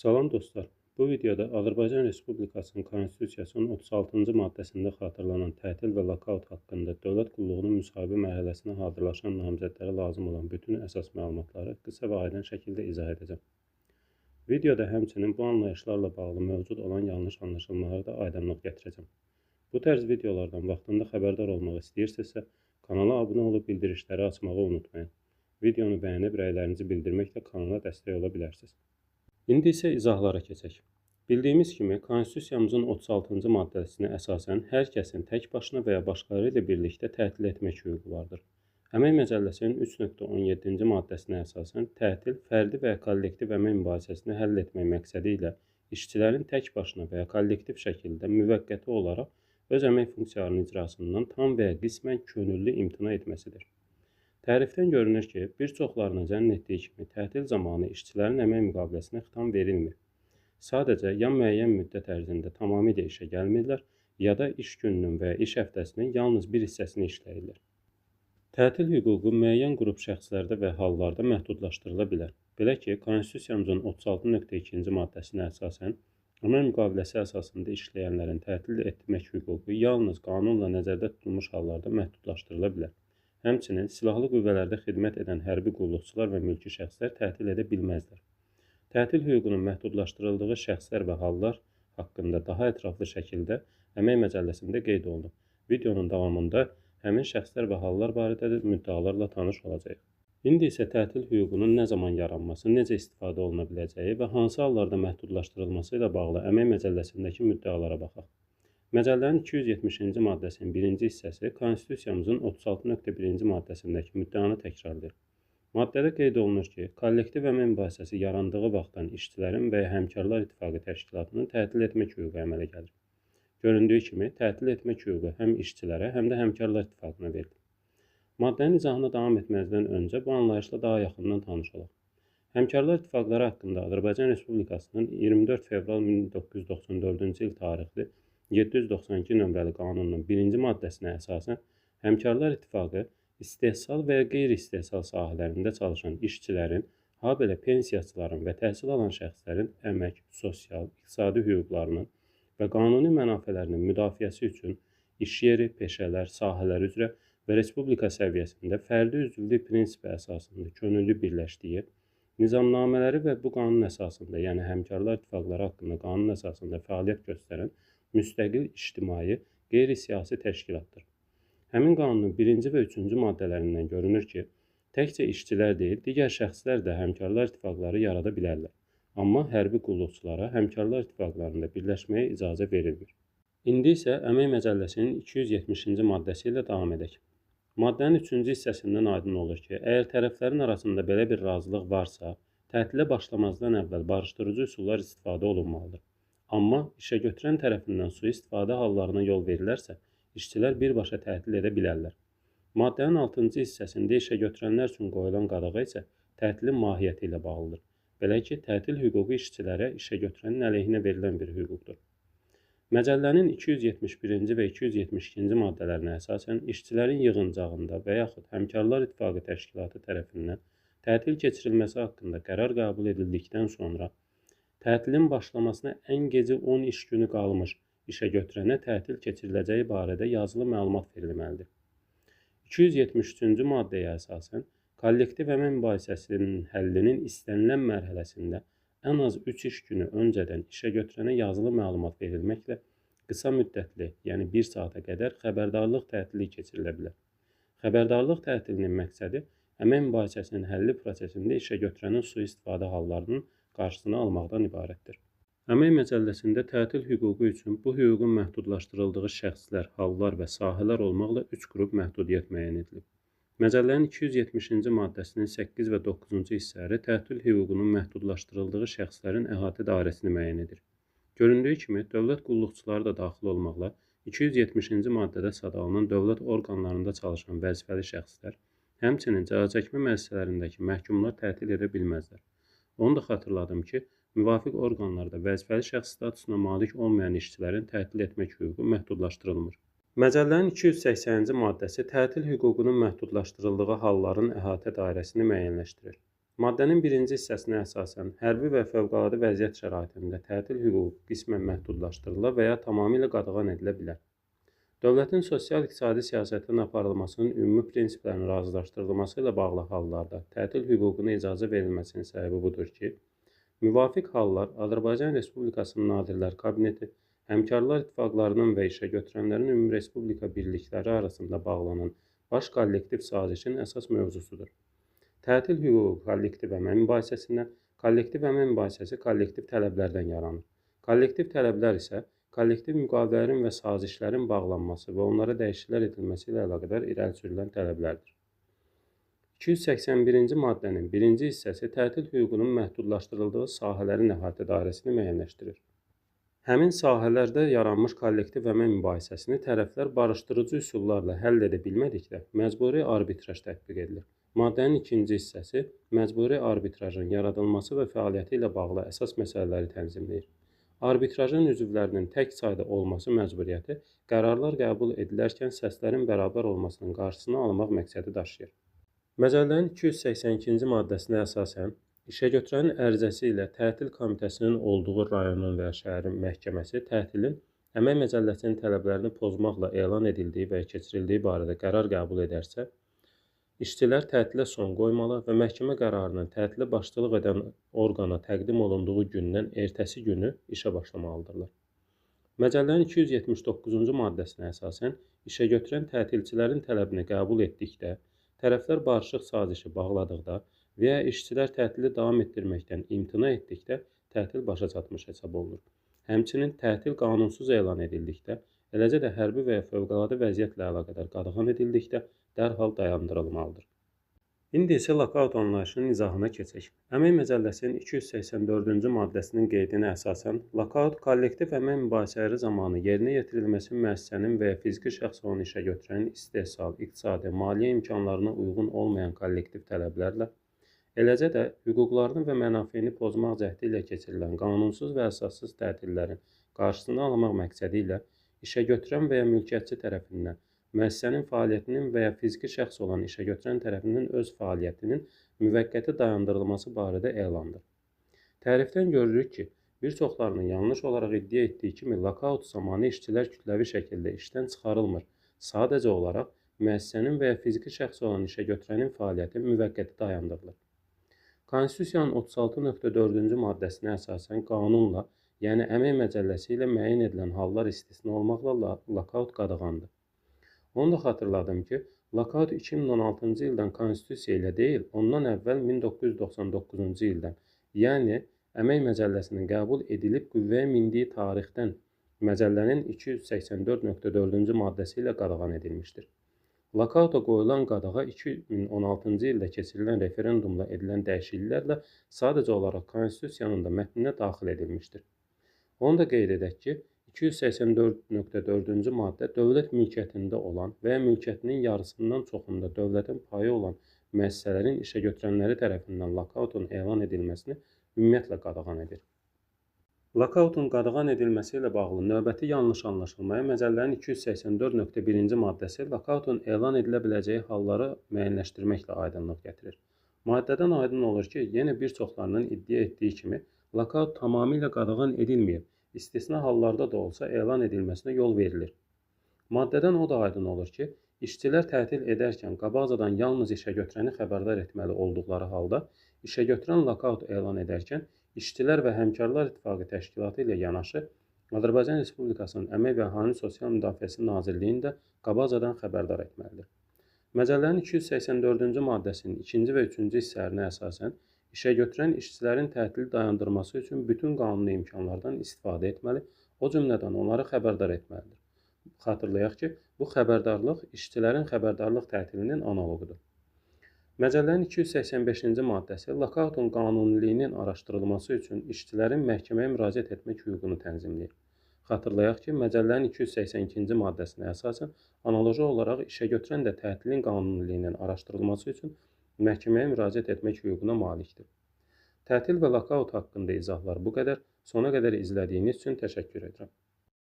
Salam dostlar. Bu videoda Azərbaycan Respublikasının Konstitusiyasının 36-cı maddəsində xatırlanan tətil və lokaut haqqında dövlət qulluğunun müsahibə mərhələsinə hazırlaşan namizədlərə lazım olan bütün əsas məlumatları qısa və aydın şəkildə izah edəcəm. Videoda həmçinin bu anlayışlarla bağlı mövcud olan yanlış anlaşılmaları da aydınlıq gətirəcəm. Bu tərz videolardan vaxtında xəbərdar olmaq istəyirsinizsə, kanala abunə olub bildirişləri açmağı unutmayın. Videonu bəyənib rəylərinizi bildirməklə kanala dəstək ola bilərsiniz. İndi isə izahlara keçək. Bildiyimiz kimi, Konstitusiyamızın 36-cı maddəsinə əsasən hər kəsin tək başına və ya başqaları ilə birlikdə tətil etmək hüququ vardır. Əmək Məcəlləsinin 3.17-ci maddəsinə əsasən tətil fərdi və ya kollektiv əmək mübahisəsini həll etmək məqsədi ilə işçilərin tək başına və ya kollektiv şəkildə müvəqqəti olaraq öz əmək funksiyalarının icrasından tam və ya qismən könüllü imtina etməsidir. Tərifdən görünür ki, bir çoxlarına zənn etdiyi kimi tətil zamanı işçilərin əmək müqaviləsinə xitam verilmir. Sadəcə, ya müəyyən müddət ərzində tamamilə işə gəlmirlər, ya da iş gününün və ya iş həftəsinin yalnız bir hissəsini işləyirlər. Tətil hüququ müəyyən qrup şəxslərdə və hallarda məhdudlaşdırıla bilər. Belə ki, Konstitusiyamızın 36.2-ci maddəsinə əsasən, əmək müqaviləsi əsasında işləyənlərin tətil etmək hüququ yalnız qanunla nəzərdə tutulmuş hallarda məhdudlaşdırıla bilər. Həmçinin, silahlı qüvvələrdə xidmət edən hərbi qulluqçular və mülki şəxslər tətil edə bilməzlər. Tətil hüququnun məhdudlaşdırıldığı şəxslər və hallar haqqında daha ətraflı şəkildə Əmək Məcəlləsində qeyd olunub. Videonun davamında həmin şəxslər və hallar barədə müddəalarla tanış olacağıq. İndi isə tətil hüququnun nə zaman yaranması, necə istifadə oluna biləcəyi və hansı hallarda məhdudlaşdırılması ilə bağlı Əmək Məcəlləsindəki müddəalara baxaq. Məcəllənin 270-ci maddəsinin birinci hissəsi Konstitusiyamızın 36.1-ci maddəsindəki müddəanı təkrarlayır. Maddədə qeyd olunur ki, kollektiv əmək mübahisəsi yarandığı vaxtdan işçilərin və ya həmkarlar ittifaqı təşkilatının tətil etmək hüququ əmələ gəlir. Göründüyü kimi, tətil etmək hüququ həm işçilərə, həm də həmkarlar ittifaqına verilir. Maddənin izahına davam etməzdən öncə bu anlayışla daha yaxından tanış olaq. Həmkarlar ittifaqları haqqında Azərbaycan Respublikasının 24 fevral 1994-cü il tarixli 792 nömrəli qanunun birinci maddəsinə əsasən Həmkarlar İttifaqı istehsal və ya qeyri-istehsal sahələrində çalışan işçilərin, habelə pensiyaçıların və təhsil alan şəxslərin əmək, sosial, iqtisadi hüquqlarının və qanuni mənafələrinin müdafiəsi üçün iş yeri, peşələr, sahələr üzrə və respublika səviyyəsində fərdi üzvlük prinsipi əsasında könüllü birləşdiyi, nizamnamələri və bu qanun əsasında, yəni Həmkarlar İttifaqları haqqında qanun əsasında fəaliyyət göstərən müstəqil ictimai, qeyri-siyasi təşkilatdır. Həmin qanunun 1-ci və 3-cü maddələrindən görünür ki, təkcə işçilər deyil, digər şəxslər də həmkarlar ittifaqları yarada bilərlər. Amma hərbi qulluqçulara həmkarlar ittifaqlarında birləşməyə icazə verilmir. İndi isə Əmək Məcəlləsinin 270-ci maddəsi ilə davam edək. Maddənin 3-cü hissəsindən aydın olur ki, əgər tərəflərin arasında belə bir razılıq varsa, tətilə başlamazdan əvvəl barışdırıcı üsullar istifadə olunmalıdır. Amma işəgötürən tərəfindən sui-istifadə hallarına yol verilərsə, işçilər birbaşa tətil edə bilərlər. Maddənin 6-cı hissəsində işəgötürənlər üçün qoyulan qadağa isə tətilin mahiyyəti ilə bağlıdır. Belə ki, tətil hüququ işçilərə işəgötürənin əleyhinə verilən bir hüquqdur. Məcəllənin 271-ci və 272-ci maddələrinə əsasən işçilərin yığıncağında və yaxud Həmkarlar İttifaqı təşkilatı tərəfindən tətil keçirilməsi haqqında qərar qəbul edildikdən sonra tətilin başlamasına ən gecə 10 iş günü qalmış işəgötürənə tətil keçiriləcəyi barədə yazılı məlumat verilməlidir. 273-cü maddəyə əsasən, kollektiv əmək mübahisəsinin həllinin istənilən mərhələsində ən az 3 iş günü öncədən işəgötürənə yazılı məlumat verilməklə qısa müddətli, yəni 1 saata qədər xəbərdarlıq tətili keçirilə bilər. Xəbərdarlıq tətilinin məqsədi əmək mübahisəsinin həlli prosesində işəgötürənin sui-istifadə hallarının qarşısını almaqdan ibarətdir. Əmək Məcəlləsində tətil hüququ üçün bu hüququn məhdudlaşdırıldığı şəxslər, hallar və sahələr olmaqla 3 qrup məhdudiyyət müəyyən edilib. Məcəllənin 270-ci maddəsinin 8 və 9-cu hissələri tətil hüququnun məhdudlaşdırıldığı şəxslərin əhatə dairəsini müəyyən edir. Göründüyü kimi, dövlət qulluqçuları da daxil olmaqla 270-ci maddədə sadallanan dövlət orqanlarında çalışan vəzifəli şəxslər, həmçinin cəzaçəkmə müəssisələrindəki məhkumlar tətil edə bilməzlər. Onu da xatırladım ki, müvafiq orqanlarda vəzifəli şəxs statusuna malik olmayan işçilərin tətil etmək hüququ məhdudlaşdırılmır. Məcəllənin 280-ci maddəsi tətil hüququnun məhdudlaşdırıldığı halların əhatə dairəsini müəyyənləşdirir. Maddənin birinci hissəsinə əsasən hərbi və fövqəladə vəziyyət şəraitində tətil hüququ qismən məhdudlaşdırıla və ya tamamilə qadağan edilə bilər. Dövlətin sosial-iqtisadi siyasətin aparılmasının ümumi prinsiplərinin razılaşdırılması ilə bağlı hallarda tətil hüququna icazə verilməsinin səbəbi budur ki, müvafiq hallar Azərbaycan Respublikasının Nazirlər Kabineti, Həmkarlar İttifaqlarının və işəgötürənlərin ümumrespublika birlikləri arasında bağlanan baş kollektiv sazişin əsas mövzusudur. Tətil hüququ kollektiv əmək mübahisəsindən, kollektiv əmək mübahisəsi kollektiv tələblərdən yaranır. Kollektiv tələblər isə kollektiv müqavilələrin və sazişlərin bağlanması və onlara dəyişikliklər edilməsi ilə əlaqədar irəli sürülən tələblərdir. 281-ci maddənin birinci hissəsi tətil hüququnun məhdudlaşdırıldığı sahələrin əhatə dairəsini müəyyənləşdirir. Həmin sahələrdə yaranmış kollektiv əmək mübahisəsini tərəflər barışdırıcı üsullarla həll edə bilmədikdə məcburi arbitraj tətbiq edilir. Maddənin ikinci hissəsi məcburi arbitrajın yaradılması və fəaliyyəti ilə bağlı əsas məsələləri tənzimləyir. Arbitrajın üzvlərinin tək sayda olması məcburiyyəti qərarlar qəbul edilərkən səslərin bərabər olmasının qarşısını almaq məqsədi daşıyır. Məcəllənin 282-ci maddəsinə əsasən işəgötürənin ərizəsi ilə tətil komitəsinin olduğu rayonun və şəhərin məhkəməsi tətilin əmək məcəlləsinin tələblərini pozmaqla elan edildiyi və keçirildiyi barədə qərar qəbul edərsə, işçilər tətilə son qoymalı və məhkəmə qərarının tətilə başçılıq edən orqana təqdim olunduğu gündən ertəsi günü işə başlamalıdırlar. Məcəllənin 279-cu maddəsinə əsasən işəgötürən tətilçilərin tələbini qəbul etdikdə, tərəflər barışıq sazişi bağladıqda və ya işçilər tətili davam etdirməkdən imtina etdikdə tətil başa çatmış hesab olunur. Həmçinin tətil qanunsuz elan edildikdə, eləcə də hərbi və ya fövqəladə vəziyyətlə əlaqədar qadağan edildikdə dərhal dayandırılmalıdır. İndi isə lokaut anlayışının izahına keçək. Əmək Məcəlləsinin 284-cü maddəsinin qeydinə əsasən, lokaut kollektiv əmək mübahisələri zamanı yerinə yetirilməsi müəssisənin və ya fiziki şəxs olan işəgötürənin istehsal, iqtisadi, maliyyə imkanlarına uyğun olmayan kollektiv tələblərlə, eləcə də hüquqlarını və mənafeyini pozmaq cəhdi ilə keçirilən qanunsuz və əsassız tətillərin qarşısını almaq məqsədi ilə işəgötürən və ya mülkiyyətçi tərəfindən müəssisənin fəaliyyətinin və ya fiziki şəxs olan işəgötürən tərəfindən öz fəaliyyətinin müvəqqəti dayandırılması barədə elandır. Tərifdən görürük ki, bir çoxlarının yanlış olaraq iddia etdiyi kimi lokaut zamanı işçilər kütləvi şəkildə işdən çıxarılmır. Sadəcə olaraq müəssisənin və ya fiziki şəxs olan işəgötürənin fəaliyyəti müvəqqəti dayandırılır. Konstitusiyanın 36.4-cü maddəsinə əsasən qanunla, yəni Əmək Məcəlləsi ilə müəyyən edilən hallar istisna olmaqla lokaut qadağandır. Onu da xatırladım ki, lokaut 2016-cı ildən Konstitusiya ilə deyil, ondan əvvəl 1999-cu ildən, yəni Əmək Məcəlləsinin qəbul edilib qüvvəyə mindiyi tarixdən məcəllənin 284.4-cü maddəsi ilə qadağan edilmişdir. Lokauta qoyulan qadağa 2016-cı ildə keçirilən referendumla edilən dəyişikliklərlə sadəcə olaraq Konstitusiyanın da mətninə daxil edilmişdir. Onu da qeyd edək ki, 284.4-cü maddə dövlət mülkiyyətində olan və ya mülkiyyətinin yarısından çoxunda dövlətin payı olan müəssisələrin işəgötürənləri tərəfindən lokautun elan edilməsini ümumiyyətlə qadağan edir. Lokautun qadağan edilməsi ilə bağlı növbəti yanlış anlaşılmaya məcəllənin 284.1-ci maddəsi lokautun elan edilə biləcəyi halları müəyyənləşdirməklə aydınlıq gətirir. Maddədən aydın olur ki, yenə bir çoxlarının iddia etdiyi kimi lokaut tamamilə qadağan edilməyib. İstisna hallarda da olsa elan edilməsinə yol verilir. Maddədən o da aydın olur ki, işçilər tətil edərkən qabaqcadan yalnız işəgötürəni xəbərdar etməli olduqları halda, işəgötürən lokaut elan edərkən İşçilər və Həmkarlar İttifaqı təşkilatı ilə yanaşı Azərbaycan Respublikasının Əmək və Əhalinin Sosial Müdafiəsi Nazirliyini də qabaqcadan xəbərdar etməlidir. Məcəllənin 284-cü maddəsinin 2-ci və 3-cü hissələrinə əsasən, işəgötürən işçilərin tətili dayandırması üçün bütün qanuni imkanlardan istifadə etməli, o cümlədən onları xəbərdar etməlidir. Xatırlayaq ki, bu xəbərdarlıq işçilərin xəbərdarlıq tətilinin analogudur. Məcəllənin 285-ci maddəsi lokautun qanuniliyinin araşdırılması üçün işçilərin məhkəməyə müraciət etmək hüququnu tənzimləyir. Xatırlayaq ki, məcəllənin 282-ci maddəsinə əsasən analoji olaraq işəgötürən də tətilin qanuniliyinin araşdırılması üçün məhkəməyə müraciət etmək hüququna malikdir. Tətil və lokaut haqqında izahlar bu qədər. Sona qədər izlədiyiniz üçün təşəkkür edirəm.